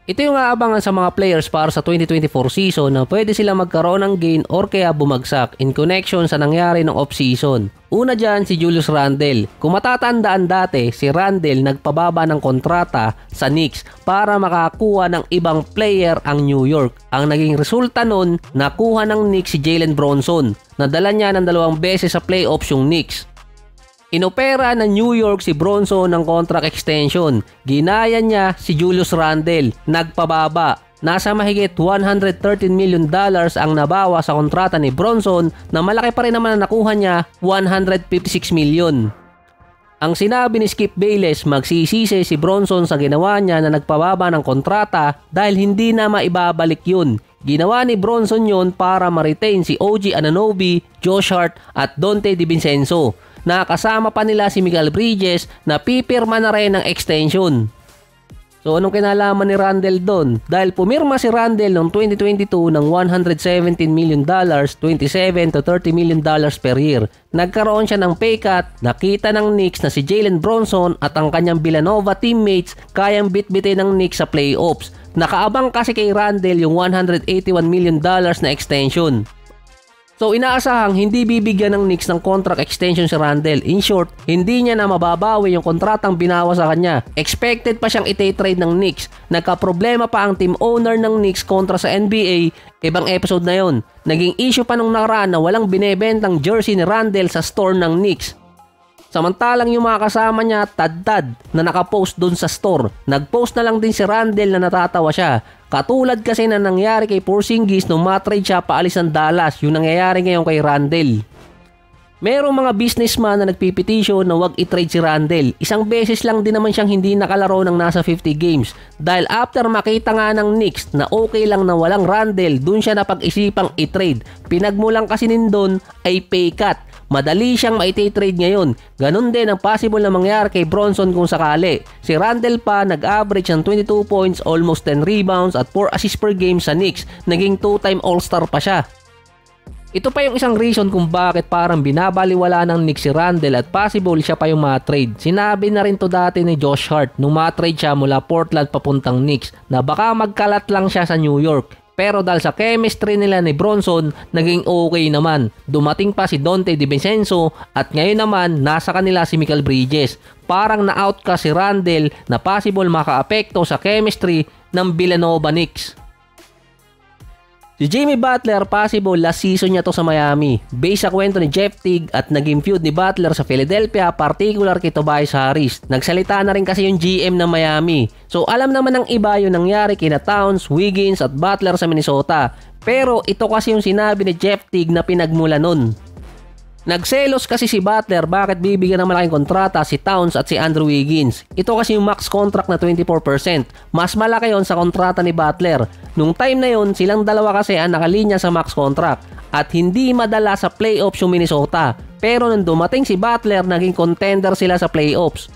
Ito yung aabangan sa mga players para sa 2024 season na pwede sila magkaroon ng gain or kaya bumagsak in connection sa nangyari ng off-season. Una dyan si Julius Randle. Kung matatandaan dati, si Randle nagpababa ng kontrata sa Knicks para makakuha ng ibang player ang New York. Ang naging resulta nun, nakuha ng Knicks si Jalen Bronson. Nadala niya ng 2 beses sa playoffs yung Knicks. Inopera ng New York si Bronson ng contract extension. Ginaya niya si Julius Randle. Nagpababa. Nasa mahigit $113 million ang nabawa sa kontrata ni Bronson na malaki pa rin naman na nakuha niya, $156 million. Ang sinabi ni Skip Bayless, magsisisi si Bronson sa ginawa niya na nagpababa ng kontrata dahil hindi na maibabalik yun. Ginawa ni Bronson yun para ma-retain si OG Anunoby, Josh Hart at Donte DiVincenzo. Nakasama pa nila si Mikal Bridges na pipirma na rin ng extension. So anong kinalaman ni Randle doon? Dahil pumirma si Randle noong 2022 ng $117 million, 27 to $30 million per year. Nagkaroon siya ng pay cut, nakita ng Knicks na si Jalen Bronson at ang kanyang Villanova teammates kayang bitbitin ng Knicks sa playoffs. Nakaabang kasi kay Randle yung $181 million na extension. So inaasahang hindi bibigyan ng Knicks ng contract extension si Randle. In short, hindi niya na mababawi yung kontratang binawa sa kanya. Expected pa siyang ite-trade ng Knicks. Nagka-problema pa ang team owner ng Knicks kontra sa NBA. Ibang episode na yon. Naging issue pa nung nakaraan na walang binebentang jersey ni Randle sa store ng Knicks. Samantalang yung mga kasama niya, tad-tad, na nakapost dun sa store. Nagpost na lang din si Randle na natatawa siya. Katulad kasi na nangyari kay Porzingis nung matrade siya paalis ng Dallas, yung nangyayari ngayon kay Randle. Merong mga businessman na nagpipetisyon na wag i-trade si Randle. Isang beses lang din naman siyang hindi nakalaro ng nasa 50 games. Dahil after makita nga ng Knicks na okay lang na walang Randle, dun siya napag-isipang i-trade. Pinagmulang kasi nindon ay pay cut. Madali siyang maiti-trade ngayon. Ganon din ang possible na mangyari kay Bronson kung sakali. Si Randle pa nag-average ng 22 points, almost 10 rebounds at 4 assists per game sa Knicks. Naging 2-time All-Star pa siya. Ito pa yung isang reason kung bakit parang binabaliwala ng Knicks si Randle at possible siya pa yung ma-trade. Sinabi na rin to dati ni Josh Hart nung ma-trade siya mula Portland papuntang Knicks na baka magkalat lang siya sa New York. Pero dahil sa chemistry nila ni Bronson, naging okay naman. Dumating pa si Donte DiVincenzo at ngayon naman nasa kanila si Mikal Bridges. Parang na-out ka si Randle na possible maka-apekto sa chemistry ng Villanova Knicks. Si Jimmy Butler, possible last season niya to sa Miami. Based sa kwento ni Jeff Teague at naging feud ni Butler sa Philadelphia, particular kay Tobias Harris. Nagsalita na rin kasi yung GM ng Miami. So alam naman ng iba yung nangyari kina Towns, Wiggins at Butler sa Minnesota. Pero ito kasi yung sinabi ni Jeff Teague na pinagmula nun. Nagselos kasi si Butler bakit bibigyan ng malaking kontrata si Towns at si Andrew Wiggins. Ito kasi yung max contract na 24%. Mas malaki yon sa kontrata ni Butler. Nung time na yon, silang dalawa kasi ang nakalinya sa max contract at hindi madala sa playoffs yung Minnesota. Pero nung dumating si Butler, naging contender sila sa playoffs.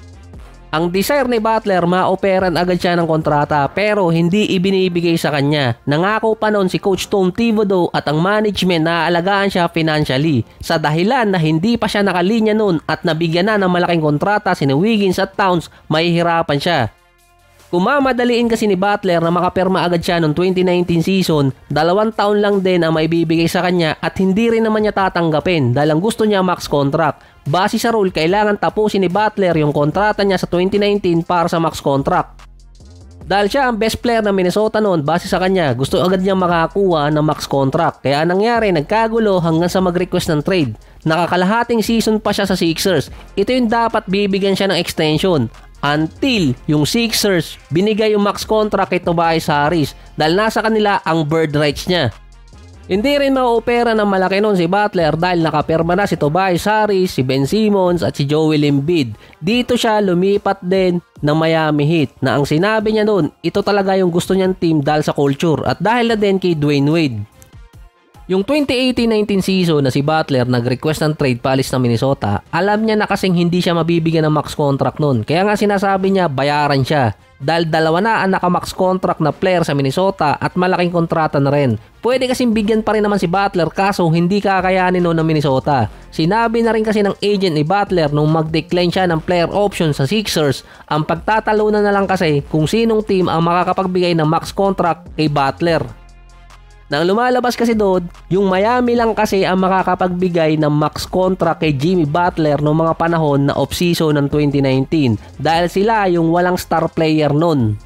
Ang desire ni Butler, ma-operan agad siya ng kontrata pero hindi ibinibigay sa kanya. Nangako pa noon si Coach Tom Thibodeau at ang management na aalagaan siya financially. Sa dahilan na hindi pa siya nakalinya noon at nabigyan na ng malaking kontrata si Wiggins at Towns, mahihirapan siya. Kung mamadaliin kasi ni Butler na makapirma agad siya noong 2019 season, 2 taon lang din ang maibibigay sa kanya at hindi rin naman niya tatanggapin dahil ang gusto niya max contract. Base sa rule, kailangan tapusin ni Butler yung kontrata niya sa 2019 para sa max contract. Dahil siya ang best player ng Minnesota noon, base sa kanya, gusto agad niyang makakuha ng max contract. Kaya nangyari, nagkagulo hanggang sa mag-request ng trade. Nakakalahating season pa siya sa Sixers. Ito yung dapat bibigyan siya ng extension. Until yung Sixers binigay yung max contract kay Tobias Harris dahil nasa kanila ang bird rights niya. Hindi rin ma-opera ng malaki nun si Butler dahil nakapirma na si Tobias Harris, si Ben Simmons at si Joel Embiid. Dito siya lumipat din ng Miami Heat na ang sinabi niya nun, ito talaga yung gusto niyang team dahil sa culture at dahil na din kay Dwayne Wade. Yung 2018-19 season na si Butler nag-request ng trade paalis ng Minnesota, alam niya na kasing hindi siya mabibigyan ng max contract nun. Kaya nga sinasabi niya bayaran siya. Dahil dalawa na ang naka-max contract na player sa Minnesota at malaking kontrata na rin. Pwede kasing bigyan pa rin naman si Butler kaso hindi kakayanin noon ng Minnesota. Sinabi na rin kasi ng agent ni Butler nung mag-decline siya ng player option sa Sixers, ang pagtatalunan na lang kasi kung sinong team ang makakapagbigay ng max contract kay Butler. Nang lumalabas kasi doon, yung Miami lang kasi ang makakapagbigay ng max contract kay Jimmy Butler noong mga panahon na off-season ng 2019 dahil sila yung walang star player nun.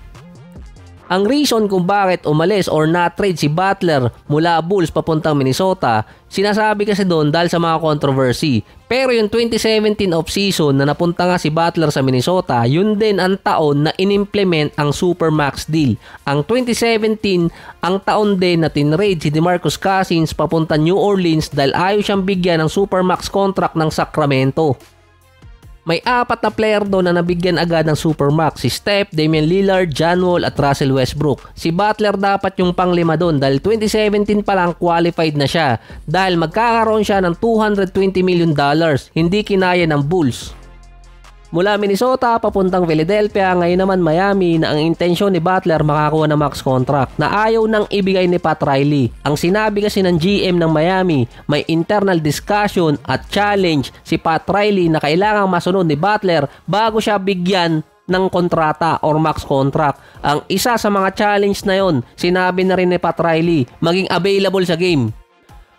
Ang reason kung bakit umalis or na-trade si Butler mula Bulls papuntang Minnesota, sinasabi kasi doon dahil sa mga controversy. Pero yung 2017 off-season na napunta nga si Butler sa Minnesota, yun din ang taon na inimplement ang Supermax deal. Ang 2017, ang taon din na tinrade si DeMarcus Cousins papunta New Orleans dahil ayaw siyang bigyan ng Supermax contract ng Sacramento. May 4 na player doon na nabigyan agad ng Supermax, si Steph, Damian Lillard, John Wall at Russell Westbrook. Si Butler dapat yung pang-5 doon dahil 2017 pa lang qualified na siya dahil magkakaroon siya ng $220 million, hindi kinaya ng Bulls. Mula Minnesota papuntang Philadelphia, ngayon naman Miami na ang intensyon ni Butler makakuha ng max contract na ayaw nang ibigay ni Pat Riley. Ang sinabi kasi ng GM ng Miami, may internal discussion at challenge si Pat Riley na kailangang masunod ni Butler bago siya bigyan ng kontrata or max contract. Ang isa sa mga challenge na yon, sinabi na rin ni Pat Riley, maging available sa game.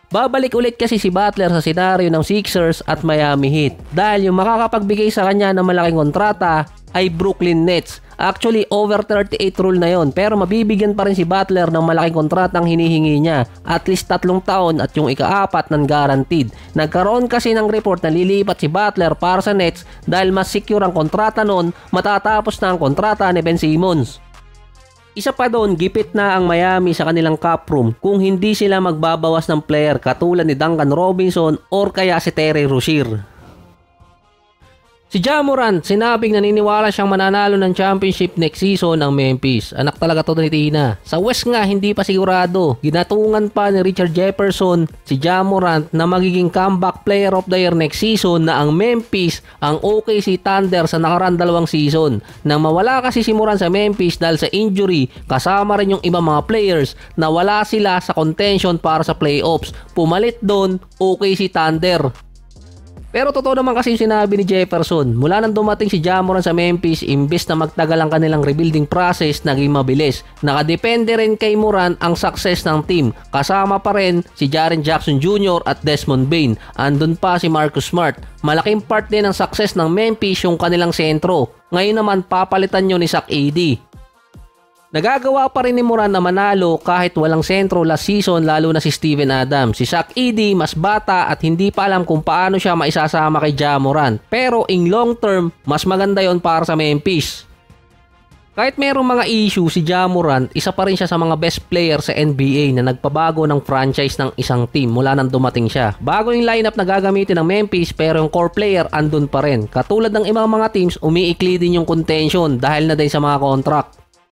Babalik ulit kasi si Butler sa senaryo ng Sixers at Miami Heat dahil yung makakapagbigay sa kanya ng malaking kontrata ay Brooklyn Nets. Actually, over 38 rule na yon pero mabibigyan pa rin si Butler ng malaking kontratang hinihingi niya. At least 3 taon at yung ika-4 ng guaranteed. Nagkaroon kasi ng report na lilipat si Butler para sa Nets dahil mas secure ang kontrata noon matatapos na ang kontrata ni Ben Simmons. Isa pa doon, gipit na ang Miami sa kanilang cap room kung hindi sila magbabawas ng player katulad ni Duncan Robinson or kaya si Terry Rozier. Si Ja Morant, sinabing naniniwala siyang mananalo ng championship next season ng Memphis. Anak talaga to ni Tina. Sa West nga hindi pa sigurado. Ginatungan pa ni Richard Jefferson si Ja Morant na magiging comeback player of the year next season na ang Memphis ang OKC Thunder sa nakaraan 2 season. Nang mawala kasi si Morant sa Memphis dahil sa injury, kasama rin yung ibang mga players na wala sila sa contention para sa playoffs. Pumalit doon OKC Thunder. Pero totoo naman kasi yung sinabi ni Jefferson, mula nang dumating si Ja Morant sa Memphis, imbes na magtagal ang kanilang rebuilding process, naging mabilis. Nakadepende rin kay Morant ang success ng team. Kasama pa rin si Jaren Jackson Jr. at Desmond Bane. Andun pa si Marcus Smart. Malaking part din ng success ng Memphis yung kanilang sentro. Ngayon naman papalitan nyo ni Zach Edey. Nagagawa pa rin ni Morant na manalo kahit walang sentro last season lalo na si Steven Adams. Si Zach Edey mas bata at hindi pa alam kung paano siya maisasama kay Ja Morant. Pero in long term, mas maganda yon para sa Memphis. Kahit merong mga issue si Ja Morant, isa pa rin siya sa mga best player sa NBA na nagpabago ng franchise ng isang team mula nang dumating siya. Bago yung lineup na gagamitin ng Memphis pero yung core player andun pa rin. Katulad ng ibang mga teams, umiikli din yung contention dahil na din sa mga contract.